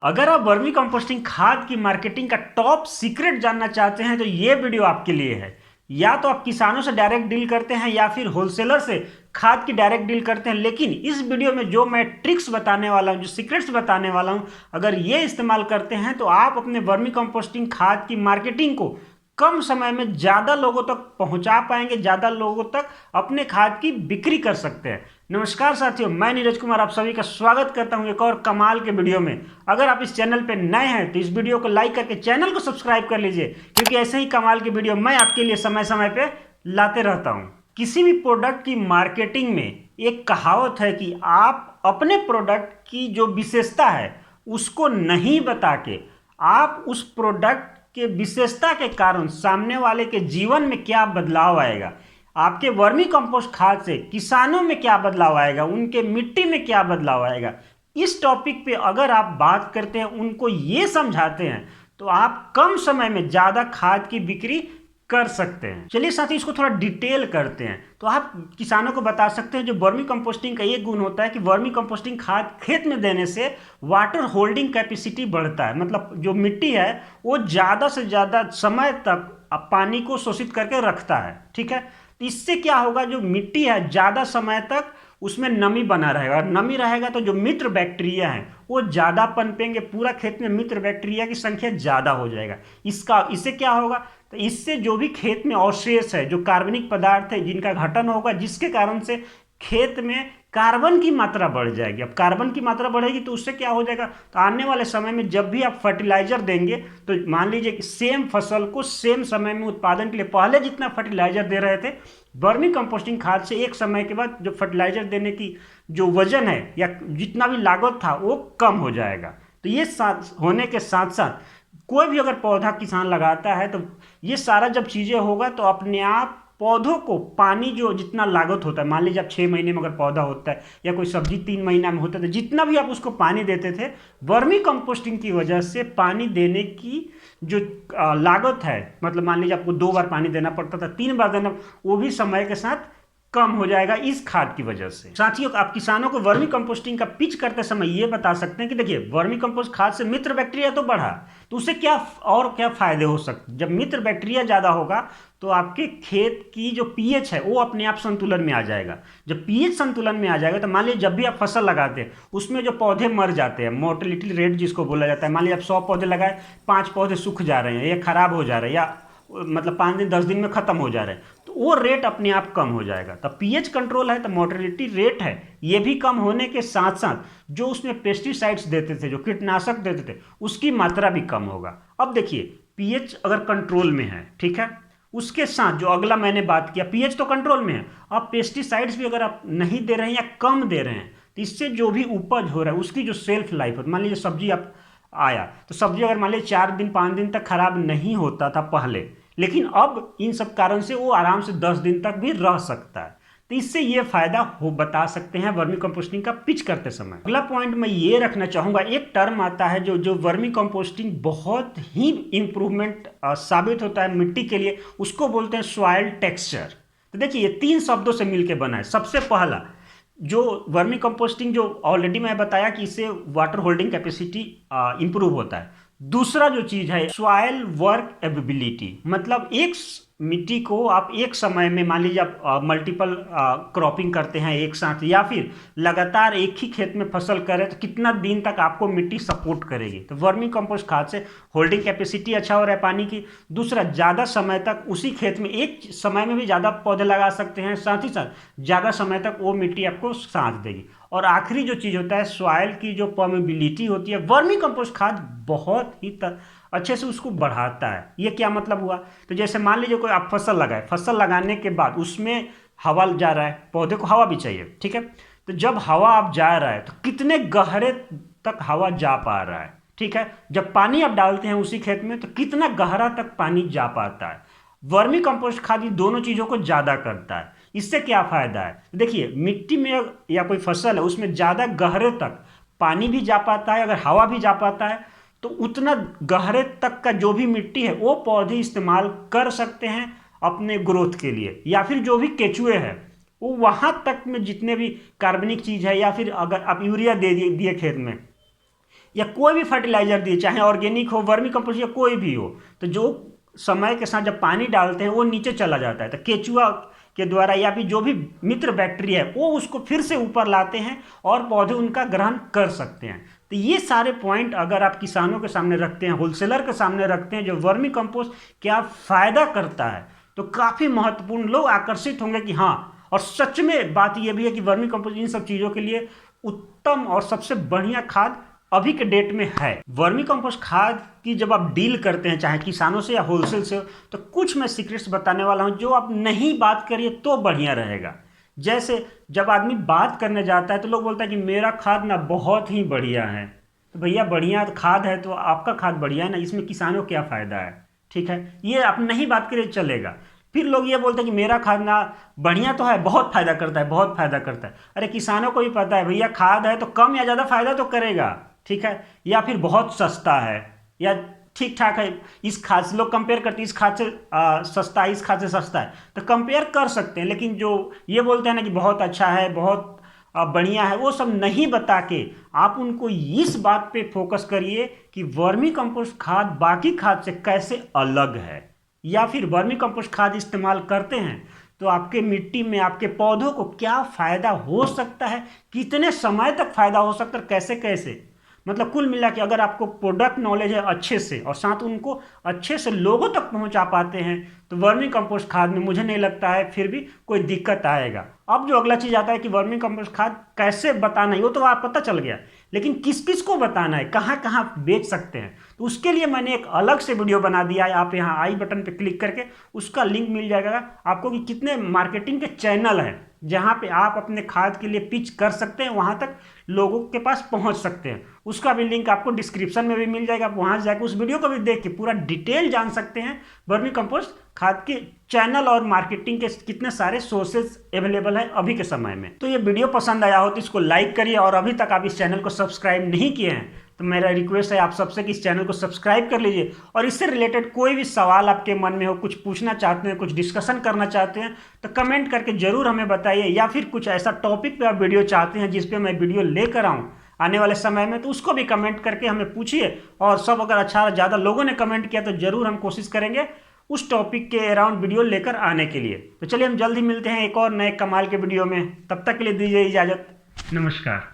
अगर आप vermi composting खाद की मार्केटिंग का टॉप सीक्रेट जानना चाहते हैं तो ये वीडियो आपके लिए है। या तो आप किसानों से डायरेक्ट डील करते हैं या फिर होलसेलर से खाद की डायरेक्ट डील करते हैं, लेकिन इस वीडियो में जो मैं ट्रिक्स बताने वाला हूं, जो सीक्रेट्स बताने वाला हूं, अगर ये इस्तेमाल करते हैं तो आप अपने वर्मी कंपोस्टिंग खाद की मार्केटिंग को कम समय में ज्यादा लोगों तक पहुंचा पाएंगे, ज्यादा लोगों तक अपने खाद की बिक्री कर सकते हैं। नमस्कार साथियों, मैं नीरज कुमार आप सभी का स्वागत करता हूं एक और कमाल के वीडियो में। अगर आप इस चैनल पर नए हैं तो इस वीडियो को लाइक करके चैनल को सब्सक्राइब कर लीजिए, क्योंकि ऐसे ही कमाल के वीडियो मैं आपके लिए समय समय पे लाते रहता हूं। किसी भी प्रोडक्ट की मार्केटिंग में एक कहावत है कि आप अपने प्रोडक्ट की जो विशेषता है उसको नहीं बता के आप उस प्रोडक्ट के विशेषता के कारण सामने वाले के जीवन में क्या बदलाव आएगा, आपके वर्मी कंपोस्ट खाद से किसानों में क्या बदलाव आएगा, उनके मिट्टी में क्या बदलाव आएगा, इस टॉपिक पे अगर आप बात करते हैं, उनको ये समझाते हैं, तो आप कम समय में ज्यादा खाद की बिक्री कर सकते हैं। चलिए साथी, इसको थोड़ा डिटेल करते हैं। तो आप किसानों को बता सकते हैं, जो वर्मी कंपोस्टिंग का एक गुण होता है कि वर्मी कंपोस्टिंग खाद खेत में देने से वाटर होल्डिंग कैपेसिटी बढ़ता है। मतलब जो मिट्टी है वो ज़्यादा से ज़्यादा समय तक पानी को शोषित करके रखता है। ठीक है, तो इससे क्या होगा, जो मिट्टी है ज़्यादा समय तक उसमें नमी बना रहेगा, और नमी रहेगा तो जो मित्र बैक्टीरिया है वो ज़्यादा पनपेंगे, पूरा खेत में मित्र बैक्टीरिया की संख्या ज़्यादा हो जाएगा। इससे क्या होगा, तो इससे जो भी खेत में अवशेष है, जो कार्बनिक पदार्थ है, जिनका घटन होगा, जिसके कारण से खेत में कार्बन की मात्रा बढ़ जाएगी। अब कार्बन की मात्रा बढ़ेगी तो उससे क्या हो जाएगा, तो आने वाले समय में जब भी आप फर्टिलाइजर देंगे तो मान लीजिए कि सेम फसल को सेम समय में उत्पादन के लिए पहले जितना फर्टिलाइजर दे रहे थे, वर्मी कंपोस्टिंग खाद से एक समय के बाद जो फर्टिलाइजर देने की जो वजन है या जितना भी लागत था वो कम हो जाएगा। तो ये होने के साथ साथ कोई भी अगर पौधा किसान लगाता है तो ये सारा जब चीज़ें होगा तो अपने आप पौधों को पानी जो जितना लागत होता है, मान लीजिए आप 6 महीने में अगर पौधा होता है या कोई सब्जी 3 महीना में होता है, तो जितना भी आप उसको पानी देते थे, वर्मी कंपोस्टिंग की वजह से पानी देने की जो लागत है, मतलब मान लीजिए आपको 2 बार पानी देना पड़ता था, 3 बार देना, वो भी समय के साथ कम हो जाएगा इस खाद की वजह से। साथियों, आप किसानों को वर्मी कंपोस्टिंग का पिच करते समय ये बता सकते हैं कि देखिए, वर्मी कंपोस्ट खाद से मित्र बैक्टीरिया तो बढ़ा, तो उससे क्या और क्या फायदे हो सकते। जब मित्र बैक्टीरिया ज़्यादा होगा तो आपके खेत की जो पीएच है वो अपने आप संतुलन में आ जाएगा। जब पीएच संतुलन में आ जाएगा तो मान लीजिए जब भी आप फसल लगाते हैं उसमें जो पौधे मर जाते हैं, मोर्टेलिटी रेट जिसको बोला जाता है, मान लीजिए आप 100 पौधे लगाए, 5 पौधे सूख जा रहे हैं या खराब हो जा रहे हैं, या मतलब 5 दिन 10 दिन में खत्म हो जा रहे हैं, तो वो रेट अपने आप कम हो जाएगा। तब पीएच कंट्रोल है तो मोर्टेलिटी रेट है ये भी कम होने के साथ साथ जो उसमें पेस्टिसाइड्स देते थे, जो कीटनाशक देते थे, उसकी मात्रा भी कम होगा। अब देखिए, पीएच अगर कंट्रोल में है, ठीक है, उसके साथ जो अगला मैंने बात किया, पीएच तो कंट्रोल में है, अब पेस्टिसाइड्स भी अगर आप नहीं दे रहे हैं या कम दे रहे हैं तो इससे जो भी उपज हो रहा है उसकी जो सेल्फ लाइफ है, मान लीजिए सब्जी आप आया तो सब्जी अगर मान लीजिए 4 दिन 5 दिन तक खराब नहीं होता था पहले, लेकिन अब इन सब कारण से वो आराम से 10 दिन तक भी रह सकता है। तो इससे ये फायदा हो बता सकते हैं वर्मी कंपोस्टिंग का पिच करते समय। अगला पॉइंट मैं ये रखना चाहूंगा, एक टर्म आता है जो जो वर्मी कंपोस्टिंग बहुत ही इंप्रूवमेंट साबित होता है मिट्टी के लिए, उसको बोलते हैं सॉइल टेक्सचर। तो देखिए, ये 3 शब्दों से मिलकर बना है। सबसे पहला जो वर्मी कंपोस्टिंग, जो ऑलरेडी मैं बताया कि इससे वाटर होल्डिंग कैपेसिटी इंप्रूव होता है। दूसरा जो चीज है सॉइल वर्क एबिलिटी, मतलब एक मिट्टी को आप एक समय में, मान लीजिए आप मल्टीपल क्रॉपिंग करते हैं एक साथ, या फिर लगातार एक ही खेत में फसल करें, तो कितना दिन तक आपको मिट्टी सपोर्ट करेगी। तो वर्मी कंपोस्ट खाद से होल्डिंग कैपेसिटी अच्छा हो रहा है पानी की। दूसरा, ज़्यादा समय तक उसी खेत में एक समय में भी ज़्यादा पौधे लगा सकते हैं, साथ ही साथ ज़्यादा समय तक वो मिट्टी आपको साथ देगी। और आखिरी जो चीज़ होता है सॉइल की जो परमेबिलिटी होती है, वर्मी कंपोस्ट खाद बहुत ही अच्छे से उसको बढ़ाता है। ये क्या मतलब हुआ, तो जैसे मान लीजिए कोई आप फसल लगाए, फसल लगाने के बाद उसमें हवा जा रहा है, पौधे को हवा भी चाहिए, ठीक है, तो जब हवा आप जा रहा है तो कितने गहरे तक हवा जा पा रहा है, ठीक है, जब पानी आप डालते हैं उसी खेत में तो कितना गहरा तक पानी जा पाता है। वर्मी कंपोस्ट खाद ये दोनों चीज़ों को ज़्यादा करता है। इससे क्या फायदा है, देखिए, मिट्टी में या कोई फसल है उसमें ज़्यादा गहरे तक पानी भी जा पाता है, अगर हवा भी जा पाता है तो उतना गहरे तक का जो भी मिट्टी है वो पौधे इस्तेमाल कर सकते हैं अपने ग्रोथ के लिए, या फिर जो भी केचुए हैं वो वहाँ तक में जितने भी कार्बनिक चीज़ है, या फिर अगर आप यूरिया दे दिए खेत में, या कोई भी फर्टिलाइजर दिए, चाहे ऑर्गेनिक हो, वर्मी कंपोस्ट या कोई भी हो, तो जो समय के साथ जब पानी डालते हैं वो नीचे चला जाता है, तो केचुआ के द्वारा या फिर जो भी मित्र बैक्टीरिया है वो उसको फिर से ऊपर लाते हैं और पौधे उनका ग्रहण कर सकते हैं। तो ये सारे पॉइंट अगर आप किसानों के सामने रखते हैं, होलसेलर के सामने रखते हैं, जो वर्मी कंपोस्ट क्या फ़ायदा करता है, तो काफ़ी महत्वपूर्ण, लोग आकर्षित होंगे कि हाँ। और सच में बात यह भी है कि वर्मी कंपोस्ट इन सब चीज़ों के लिए उत्तम और सबसे बढ़िया खाद अभी के डेट में है। वर्मी कंपोस्ट खाद की जब आप डील करते हैं, चाहे किसानों से या होलसेल से, तो कुछ मैं सीक्रेट्स बताने वाला हूं जो आप नहीं बात करिए तो बढ़िया रहेगा। जैसे जब आदमी बात करने जाता है तो लोग बोलता है कि मेरा खाद ना बहुत ही बढ़िया है। तो भैया बढ़िया खाद है तो आपका खाद बढ़िया है ना, इसमें किसानों को क्या फ़ायदा है? ठीक है, ये आप नहीं बात करिए चलेगा। फिर लोग ये बोलते हैं कि मेरा खाद ना बढ़िया तो है, बहुत फायदा करता है, बहुत फायदा करता है। अरे किसानों को भी पता है भैया खाद है तो कम या ज़्यादा फायदा तो करेगा, ठीक है। या फिर बहुत सस्ता है या ठीक ठाक है, इस खाद से लोग कंपेयर करते हैं, इस खाद से सस्ता है, इस खाद से सस्ता है, तो कंपेयर कर सकते हैं। लेकिन जो ये बोलते हैं ना कि बहुत अच्छा है, बहुत बढ़िया है, वो सब नहीं बता के आप उनको इस बात पे फोकस करिए कि वर्मी कंपोस्ट खाद बाकी खाद से कैसे अलग है। या फिर वर्मी कंपोस्ट खाद इस्तेमाल करते हैं तो आपके मिट्टी में, आपके पौधों को क्या फ़ायदा हो सकता है, कितने समय तक फ़ायदा हो सकता है, कैसे कैसे, मतलब कुल मिला के अगर आपको प्रोडक्ट नॉलेज है अच्छे से और साथ उनको अच्छे से लोगों तक पहुंचा पाते हैं, तो वर्मी कंपोस्ट खाद में मुझे नहीं लगता है फिर भी कोई दिक्कत आएगा। अब जो अगला चीज़ आता है कि वर्मी कंपोस्ट खाद कैसे बताना है, वो तो आप पता चल गया, लेकिन किस किस को बताना है, कहाँ कहाँ बेच सकते हैं, तो उसके लिए मैंने एक अलग से वीडियो बना दिया है। आप यहाँ आई बटन पर क्लिक करके उसका लिंक मिल जाएगा आपको कि कितने मार्केटिंग के चैनल हैं जहाँ पे आप अपने खाद के लिए पिच कर सकते हैं, वहाँ तक लोगों के पास पहुँच सकते हैं। उसका भी लिंक आपको डिस्क्रिप्शन में भी मिल जाएगा, आप वहाँ जाकर उस वीडियो को भी देख के पूरा डिटेल जान सकते हैं वर्मी कंपोस्ट खाद के चैनल और मार्केटिंग के कितने सारे सोर्सेज अवेलेबल है अभी के समय में। तो ये वीडियो पसंद आया हो तो इसको लाइक करिए, और अभी तक आप इस चैनल को सब्सक्राइब नहीं किए हैं तो मेरा रिक्वेस्ट है आप सबसे कि इस चैनल को सब्सक्राइब कर लीजिए। और इससे रिलेटेड कोई भी सवाल आपके मन में हो, कुछ पूछना चाहते हैं, कुछ डिस्कशन करना चाहते हैं, तो कमेंट करके ज़रूर हमें बताइए। या फिर कुछ ऐसा टॉपिक पे आप वीडियो चाहते हैं जिस पे मैं वीडियो लेकर आऊँ आने वाले समय में, तो उसको भी कमेंट करके हमें पूछिए। और सब अगर अच्छा ज़्यादा लोगों ने कमेंट किया तो ज़रूर हम कोशिश करेंगे उस टॉपिक के अराउंड वीडियो लेकर आने के लिए। तो चलिए हम जल्द ही मिलते हैं एक और नए कमाल के वीडियो में, तब तक के लिए दीजिए इजाज़त, नमस्कार।